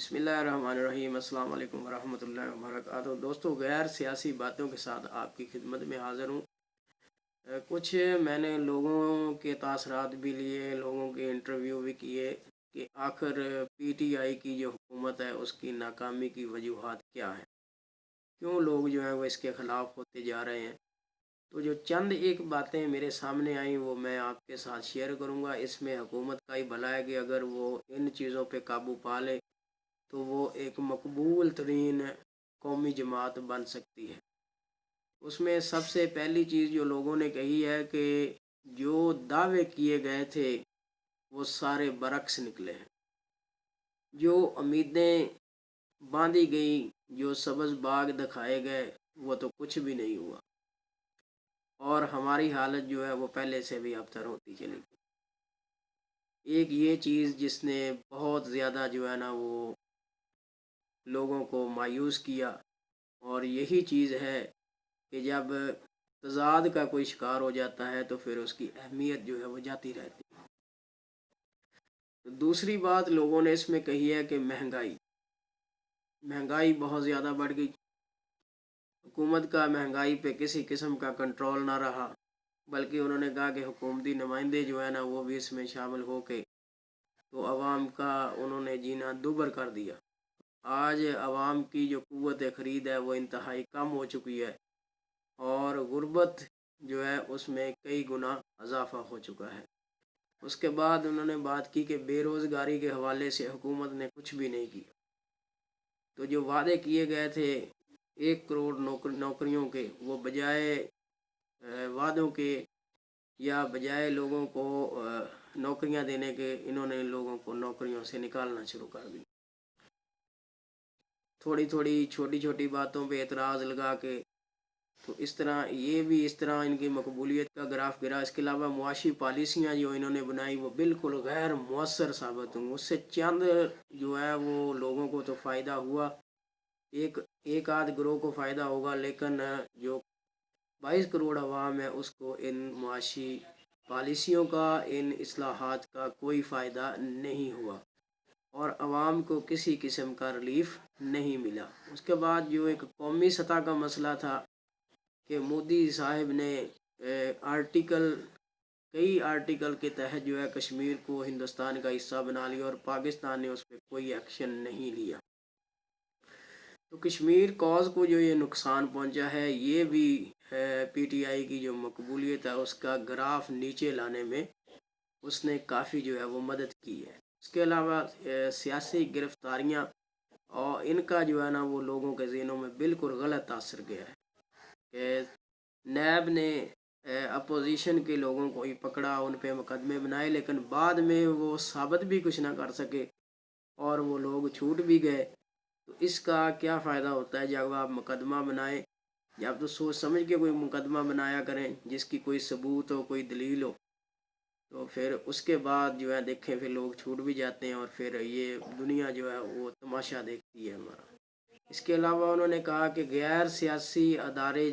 बिस्मिल्लाहिर्रहमानिर्रहीम। अस्सलाम वालेकुम वरहमतुल्लाहि वबरकातुहू। दोस्तों, गैर सियासी बातों के साथ आपकी खिदमत में हाज़िर हूँ। कुछ मैंने लोगों के तासरात भी लिए, लोगों के इंटरव्यू भी किए कि आखिर पीटीआई की जो हुकूमत है उसकी नाकामी की वजूहात क्या है, क्यों लोग जो हैं वो इसके ख़िलाफ़ होते जा रहे हैं। तो जो चंद एक बातें मेरे सामने आई वो मैं आपके साथ शेयर करूँगा। इसमें हुकूमत का ही भला है कि अगर वो इन चीज़ों पे काबू पा ले तो वो एक मकबूल तरीन कौमी जमात बन सकती है। उसमें सबसे पहली चीज़ जो लोगों ने कही है कि जो दावे किए गए थे वो सारे बरक्स निकले हैं। जो उम्मीदें बांधी गई, जो सब्ज़ बाग दिखाए गए, वो तो कुछ भी नहीं हुआ और हमारी हालत जो है वो पहले से भी अबतर होती चली गई। एक ये चीज़ जिसने बहुत ज़्यादा जो है ना वो लोगों को मायूस किया, और यही चीज़ है कि जब तज़ाद का कोई शिकार हो जाता है तो फिर उसकी अहमियत जो है वो जाती रहती है। तो दूसरी बात लोगों ने इसमें कही है कि महंगाई बहुत ज़्यादा बढ़ गई। हुकूमत का महंगाई पे किसी किस्म का कंट्रोल ना रहा, बल्कि उन्होंने कहा कि हुकूमती नुमाइंदे जो है ना वो भी इसमें शामिल हो के तो आवाम का उन्होंने जीना दूभर कर दिया। आज आवाम की जो क़ुव्वत ख़रीद है वो इंतहाई कम हो चुकी है और गुर्बत जो है उसमें कई गुना इजाफ़ा हो चुका है। उसके बाद उन्होंने बात की कि बेरोज़गारी के हवाले से हुकूमत ने कुछ भी नहीं किया। तो जो वादे किए गए थे 1 करोड़ नौकरियों के, वो बजाय वादों के या बजाय लोगों को नौकरियां देने के, इन्होंने लोगों को नौकरियों से निकालना शुरू कर दी। थोड़ी थोड़ी छोटी छोटी बातों पे एतराज़ लगा के तो इस तरह इनकी मकबूलियत का ग्राफ गिरा। इसके अलावा मुआशी पॉलिसियाँ जो इन्होंने बनाई वो बिल्कुल गैर मुअस्सर साबित हुई। उससे चंद जो है वो लोगों को तो फ़ायदा हुआ, एक एक आध गिरोह को फ़ायदा होगा, लेकिन जो 22 करोड़ अवाम है उसको इन मुआशी पॉलिसियों का, इन इस्लाहात का कोई फ़ायदा नहीं हुआ और आवाम को किसी किस्म का रिलीफ नहीं मिला। उसके बाद जो एक कौमी सतह का मसला था कि मोदी साहब ने कई आर्टिकल के तहत जो है कश्मीर को हिंदुस्तान का हिस्सा बना लिया और पाकिस्तान ने उस पर कोई एक्शन नहीं लिया। तो कश्मीर कॉज को जो ये नुकसान पहुंचा है, ये भी पीटीआई की जो मकबूलियत है उसका ग्राफ नीचे लाने में उसने काफ़ी जो है वो मदद की है। इसके अलावा सियासी गिरफ्तारियां और इनका जो है ना वो लोगों के ज़हनों में बिल्कुल गलत असर गया है कि नैब ने अपोजिशन के लोगों को ही पकड़ा, उन पे मुकदमे बनाए, लेकिन बाद में वो साबित भी कुछ ना कर सके और वो लोग छूट भी गए। तो इसका क्या फ़ायदा होता है जब आप मुकदमा बनाएं, जब तो सोच समझ के कोई मुकदमा बनाया करें जिसकी कोई सबूत हो, कोई दलील हो, तो फिर उसके बाद जो है देखें फिर लोग छूट भी जाते हैं और फिर ये दुनिया जो है वो तमाशा देखती है हमारा। इसके अलावा उन्होंने कहा कि गैर सियासी अदारे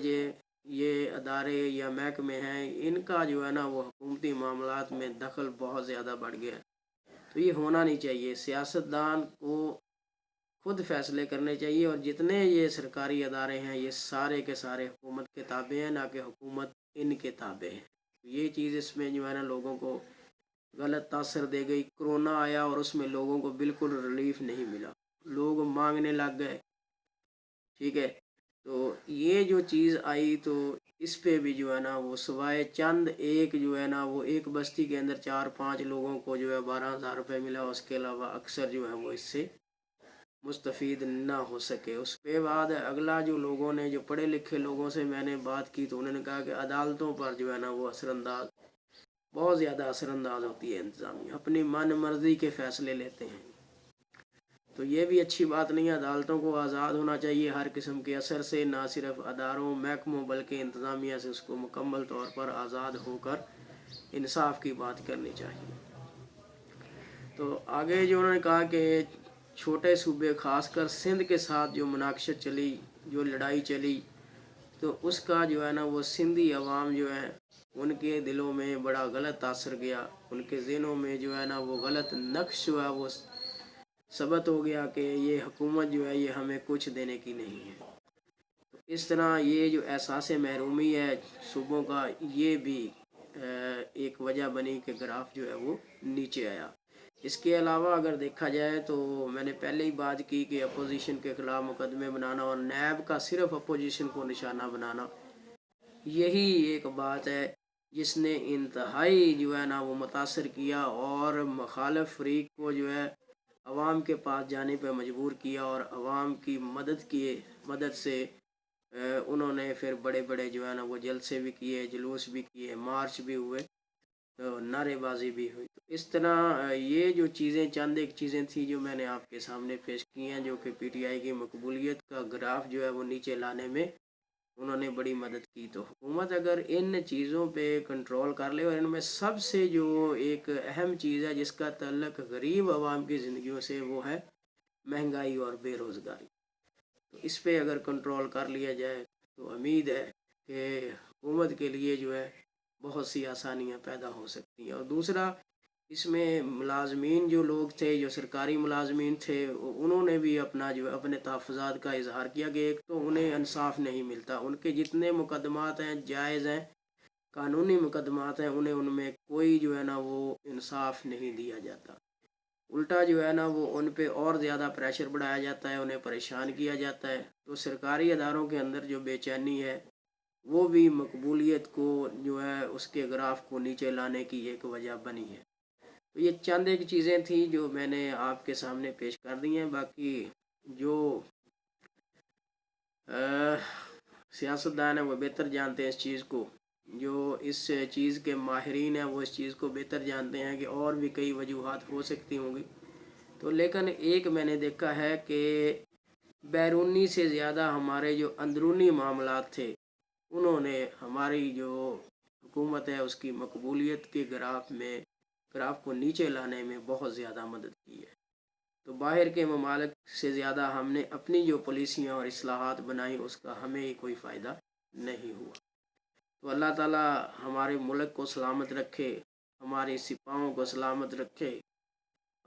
ये अदारे या महकमे हैं, इनका जो है ना वो हुकूमती मामलात में दखल बहुत ज़्यादा बढ़ गया है। तो ये होना नहीं चाहिए। सियासतदान को खुद फैसले करने चाहिए और जितने ये सरकारी अदारे हैं ये सारे के सारे हुकूमत के ताबे हैं, ना कि हुकूमत इनके ताबे हैं। ये चीज़ इसमें जो है ना लोगों को गलत तासर दे गई। कोरोना आया और उसमें लोगों को बिल्कुल रिलीफ नहीं मिला, लोग मांगने लग गए, ठीक है। तो ये जो चीज़ आई तो इस पे भी जो है ना वो सिवाय चंद एक जो है ना वो एक बस्ती के अंदर 4-5 लोगों को जो है 12,000 रुपये मिला, उसके अलावा अक्सर जो है वो इससे मुस्तफ़ीद ना हो सके। उसके बाद अगला जो लोगों ने, जो पढ़े लिखे लोगों से मैंने बात की तो उन्होंने कहा कि अदालतों पर जो है ना वो असरअंदाज, बहुत ज़्यादा असरअंदाज होती है इंतज़ामिया, अपनी मन मर्ज़ी के फ़ैसले लेते हैं। तो ये भी अच्छी बात नहीं है। अदालतों को आज़ाद होना चाहिए हर किस्म के असर से, ना सिर्फ अदारों महकमों बल्कि इंतज़ामिया से उसको मुकम्मल तौर पर आज़ाद होकर इंसाफ की बात करनी चाहिए। तो आगे जो उन्होंने कहा कि छोटे सूबे ख़ासकर सिंध के साथ जो मुनाक़शत चली, जो लड़ाई चली, तो उसका जो है ना वो सिंधी अवाम जो है उनके दिलों में बड़ा गलत असर गया, उनके ज़हनों में जो है ना वो गलत नक्श जो है वो ثبت ہو گیا کہ یہ حکومت جو ہے یہ ہمیں کچھ دینے کی نہیں ہے۔ تو اس طرح یہ جو احساس محرومی ہے صوبوں کا، یہ بھی ایک وجہ بنی کہ گراف جو ہے وہ نیچے آیا۔ اس کے علاوہ اگر دیکھا جائے تو میں نے پہلے ہی بات کی کہ اپوزیشن کے خلاف مقدمے بنانا اور نیب کا صرف اپوزیشن کو نشانہ بنانا، یہی ایک بات ہے جس نے انتہائی جو ہے نا وہ متاثر کیا اور مخالف فریق کو جو ہے عوام کے پاس جانے پہ مجبور کیا، اور عوام کی مدد سے انہوں نے پھر بڑے بڑے جو ہے نا وہ جلسے بھی کیے، جلوس بھی کیے، مارچ بھی ہوئے، نعرے بازی بھی ہوئی۔ تو اس طرح یہ جو چیزیں چند ایک چیزیں تھیں جو میں نے آپ کے سامنے پیش کی ہیں، جو کہ پی ٹی آئی کی مقبولیت کا گراف جو ہے وہ نیچے لانے میں انہوں نے بڑی مدد کی۔ تو حکومت اگر ان چیزوں پہ کنٹرول کر لے، اور ان میں سب سے جو ایک اہم چیز ہے جس کا تعلق غریب عوام کی زندگیوں سے، وہ ہے مہنگائی اور بے روزگاری، تو اس پہ اگر کنٹرول کر لیا جائے تو امید ہے کہ حکومت کے لیے جو ہے بہت سی آسانیاں پیدا ہو سکتی ہیں۔ اور دوسرا، اس میں ملازمین جو لوگ تھے، جو سرکاری ملازمین تھے، انہوں نے بھی اپنے تحفظات کا اظہار کیا کہ ایک تو انہیں انصاف نہیں ملتا، ان کے جتنے مقدمات ہیں جائز ہیں، قانونی مقدمات ہیں، انہیں ان میں کوئی جو ہے نا وہ انصاف نہیں دیا جاتا، الٹا جو ہے نا وہ ان پہ اور زیادہ پریشر بڑھایا جاتا ہے، انہیں پریشان کیا جاتا ہے۔ تو سرکاری اداروں کے اندر جو بے چینی ہے وہ بھی مقبولیت کو جو ہے اس کے گراف کو نیچے لانے کی ایک وجہ بنی ہے۔ تو یہ چند ایک چیزیں تھیں جو میں نے آپ کے سامنے پیش کر دی ہیں۔ باقی جو سیاستدان ہیں وہ بہتر جانتے ہیں اس چیز کو، جو اس چیز کے ماہرین ہیں وہ اس چیز کو بہتر جانتے ہیں کہ اور بھی کئی وجوہات ہو سکتی ہوں گی۔ تو لیکن ایک میں نے دیکھا ہے کہ بیرونی سے زیادہ ہمارے جو اندرونی معاملات تھے، انہوں نے ہماری جو حکومت ہے اس کی مقبولیت کے گراف کو نیچے لانے میں بہت زیادہ مدد کی ہے۔ تو باہر کے ممالک سے زیادہ ہم نے اپنی جو پالیسیاں اور اصلاحات بنائی اس کا ہمیں ہی کوئی فائدہ نہیں ہوا۔ تو اللہ تعالی ہمارے ملک کو سلامت رکھے، ہمارے سپاہوں کو سلامت رکھے،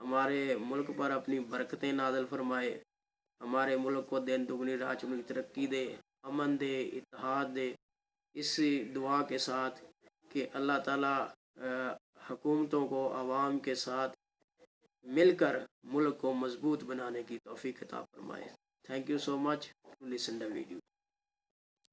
ہمارے ملک پر اپنی برکتیں نازل فرمائے، ہمارے ملک کو دن دگنی رات چگنی ترقی دے، امن دے، اتحاد دے، اس دعا کے ساتھ کہ اللہ تعالی حکومتوں کو عوام کے ساتھ مل کر ملک کو مضبوط بنانے کی توفیق عطا فرمائے۔ Thank you so much to listen the video.